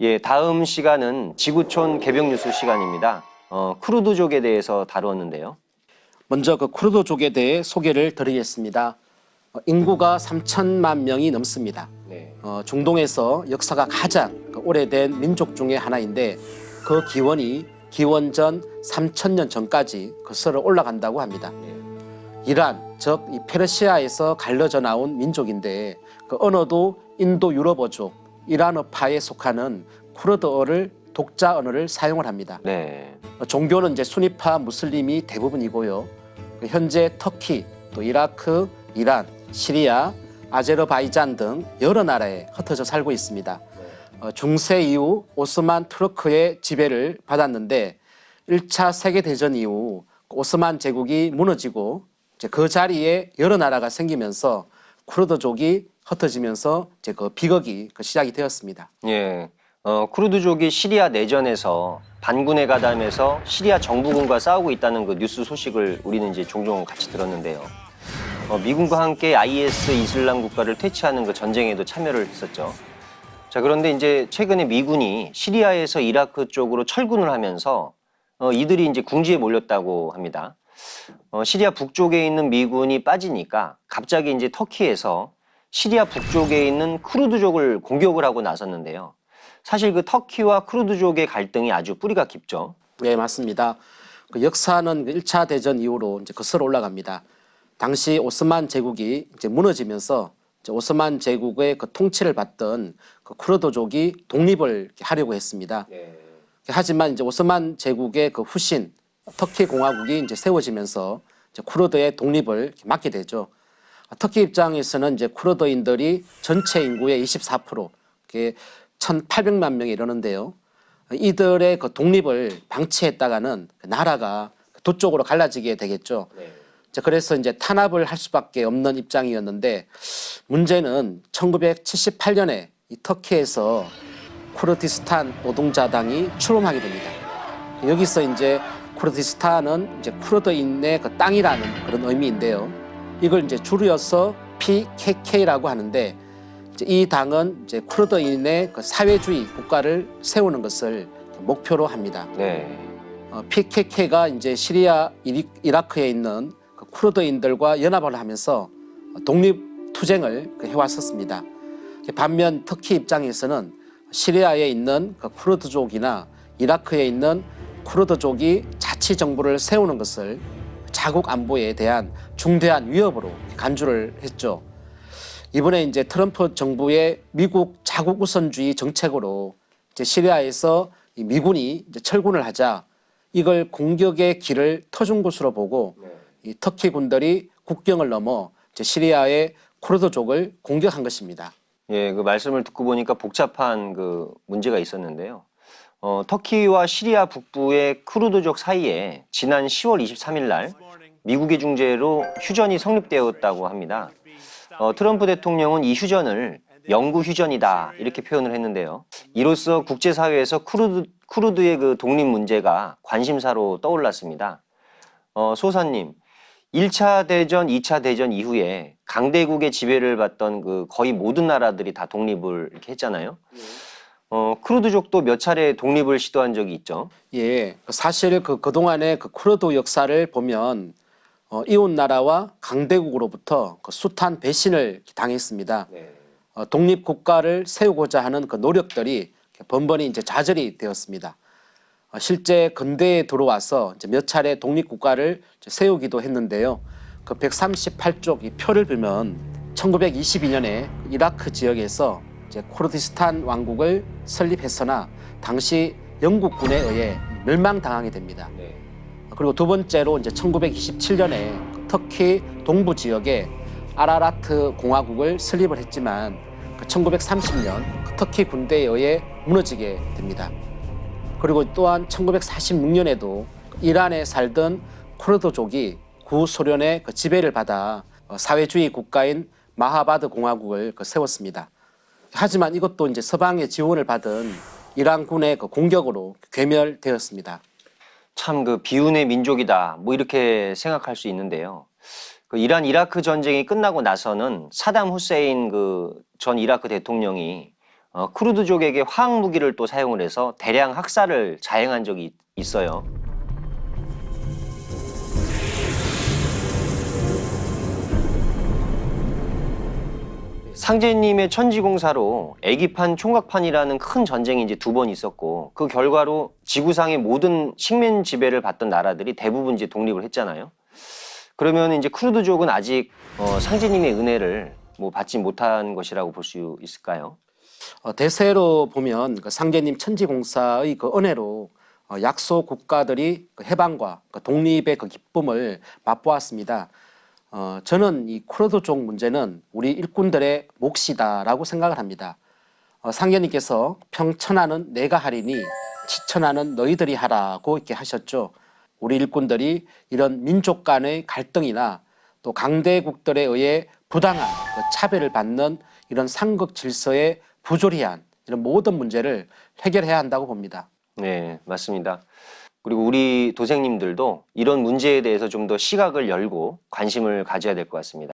예, 다음 시간은 지구촌 개벽 뉴스 시간입니다. 쿠르드족에 대해서 다루었는데요. 먼저 그 쿠르드족에 대해 소개를 드리겠습니다. 인구가 3천만 명이 넘습니다. 네. 중동에서 역사가 가장 오래된 민족 중에 하나인데 그 기원이 기원전 3천년 전까지 거슬러 올라간다고 합니다. 이란, 즉 이 페르시아에서 갈려져 나온 민족인데 그 언어도 인도 유럽어족, 이란어파에 속하는 쿠르드어를 독자 언어를 사용을 합니다. 네. 종교는 이제 수니파 무슬림이 대부분이고요. 현재 터키, 또 이라크, 이란, 시리아, 아제르바이잔 등 여러 나라에 흩어져 살고 있습니다. 중세 이후 오스만 투르크의 지배를 받았는데 1차 세계대전 이후 오스만 제국이 무너지고 이제 그 자리에 여러 나라가 생기면서 쿠르드족이 흩어지면서 이제 그 비극이 시작이 되었습니다. 예. 쿠르드족이 시리아 내전에서 반군에 가담해서 시리아 정부군과 싸우고 있다는 그 뉴스 소식을 우리는 이제 종종 같이 들었는데요. 미군과 함께 IS 이슬람 국가를 퇴치하는 그 전쟁에도 참여를 했었죠. 자, 그런데 이제 최근에 미군이 시리아에서 이라크 쪽으로 철군을 하면서 이들이 이제 궁지에 몰렸다고 합니다. 시리아 북쪽에 있는 미군이 빠지니까 갑자기 이제 터키에서 시리아 북쪽에 있는 쿠르드족을 공격을 하고 나섰는데요. 사실 그 터키와 쿠르드족의 갈등이 아주 뿌리가 깊죠. 네, 맞습니다. 그 역사는 1차 대전 이후로 이제 거슬러 올라갑니다. 당시 오스만 제국이 이제 무너지면서 이제 오스만 제국의 그 통치를 받던 그 쿠르드족이 독립을 하려고 했습니다. 하지만 이제 오스만 제국의 그 후신 터키 공화국이 이제 세워지면서 이제 쿠르드의 독립을 막게 되죠. 터키 입장에서는 이제 쿠르드인들이 전체 인구의 24%, 그게 1,800만 명이 이르는데요. 이들의 그 독립을 방치했다가는 나라가 두 쪽으로 갈라지게 되겠죠. 그래서 이제 탄압을 할 수밖에 없는 입장이었는데 문제는 1978년에 이 터키에서 쿠르디스탄 노동자당이 출범하게 됩니다. 여기서 이제 쿠르디스탄은 이제 쿠르드인의 그 땅이라는 그런 의미인데요. 이걸 이제 줄여서 PKK라고 하는데 이제 이 당은 이제 쿠르드인의 그 사회주의 국가를 세우는 것을 목표로 합니다. 네. PKK가 이제 시리아, 이라크에 있는 그 쿠르드인들과 연합을 하면서 독립 투쟁을 해왔었습니다. 반면 터키 입장에서는 시리아에 있는 그 쿠르드족이나 이라크에 있는 쿠르드족이 자치 정부를 세우는 것을 자국 안보에 대한 중대한 위협으로 간주를 했죠. 이번에 이제 트럼프 정부의 미국 자국 우선주의 정책으로 이제 시리아에서 이 미군이 이제 철군을 하자 이걸 공격의 길을 터준 것으로 보고 이 터키 군들이 국경을 넘어 이제 시리아의 쿠르드족을 공격한 것입니다. 예, 그 말씀을 듣고 보니까 복잡한 그 문제가 있었는데요. 터키와 시리아 북부의 쿠르드족 사이에 지난 10월 23일 날 미국의 중재로 휴전이 성립되었다고 합니다. 트럼프 대통령은 이 휴전을 영구 휴전이다 이렇게 표현을 했는데요. 이로써 국제사회에서 쿠르드의 그 독립 문제가 관심사로 떠올랐습니다. 소사님, 1차 대전, 2차 대전 이후에 강대국의 지배를 받던 그 거의 모든 나라들이 다 독립을 이렇게 했잖아요. 쿠르드족도 몇 차례 독립을 시도한 적이 있죠. 예, 사실 그동안의 그 쿠르드 역사를 보면 이웃 나라와 강대국으로부터 그 숱한 배신을 당했습니다. 독립 국가를 세우고자 하는 그 노력들이 번번이 이제 좌절이 되었습니다. 실제 근대에 들어와서 이제 몇 차례 독립 국가를 세우기도 했는데요. 그 138쪽 이 표를 보면 1922년에 이라크 지역에서 이제 쿠르디스탄 왕국을 설립했으나 당시 영국군에 의해 멸망당하게 됩니다. 그리고 두 번째로 이제 1927년에 터키 동부 지역에 아라라트 공화국을 설립을 했지만 1930년 터키 군대에 의해 무너지게 됩니다. 그리고 또한 1946년에도 이란에 살던 쿠르드족이 구소련의 그 지배를 받아 사회주의 국가인 마하바드 공화국을 세웠습니다. 하지만 이것도 이제 서방의 지원을 받은 이란군의 그 공격으로 괴멸되었습니다. 참 그 비운의 민족이다 뭐 이렇게 생각할 수 있는데요. 그 이란 이라크 전쟁이 끝나고 나서는 사담 후세인 그 전 이라크 대통령이 쿠르드족에게 화학 무기를 또 사용을 해서 대량 학살을 자행한 적이 있어요. 상제님의 천지공사로 애기판 총각판이라는 큰 전쟁이 이제 2번 있었고, 그 결과로 지구상의 모든 식민 지배를 받던 나라들이 대부분 이제 독립을 했잖아요. 그러면 이제 쿠르드족은 아직 상제님의 은혜를 뭐 받지 못한 것이라고 볼 수 있을까요? 대세로 보면 그 상제님 천지공사의 그 은혜로 약소 국가들이 그 해방과 그 독립의 그 기쁨을 맛보았습니다. 저는 이 쿠르드족 문제는 우리 일꾼들의 몫이다라고 생각을 합니다. 상제님께서 평천하는 내가 하리니 지천하는 너희들이 하라고 이렇게 하셨죠. 우리 일꾼들이 이런 민족 간의 갈등이나 또 강대국들에 의해 부당한 그 차별을 받는 이런 상극 질서에 부조리한 이런 모든 문제를 해결해야 한다고 봅니다. 네, 맞습니다. 그리고 우리 도생님들도 이런 문제에 대해서 좀 더 시각을 열고 관심을 가져야 될 것 같습니다.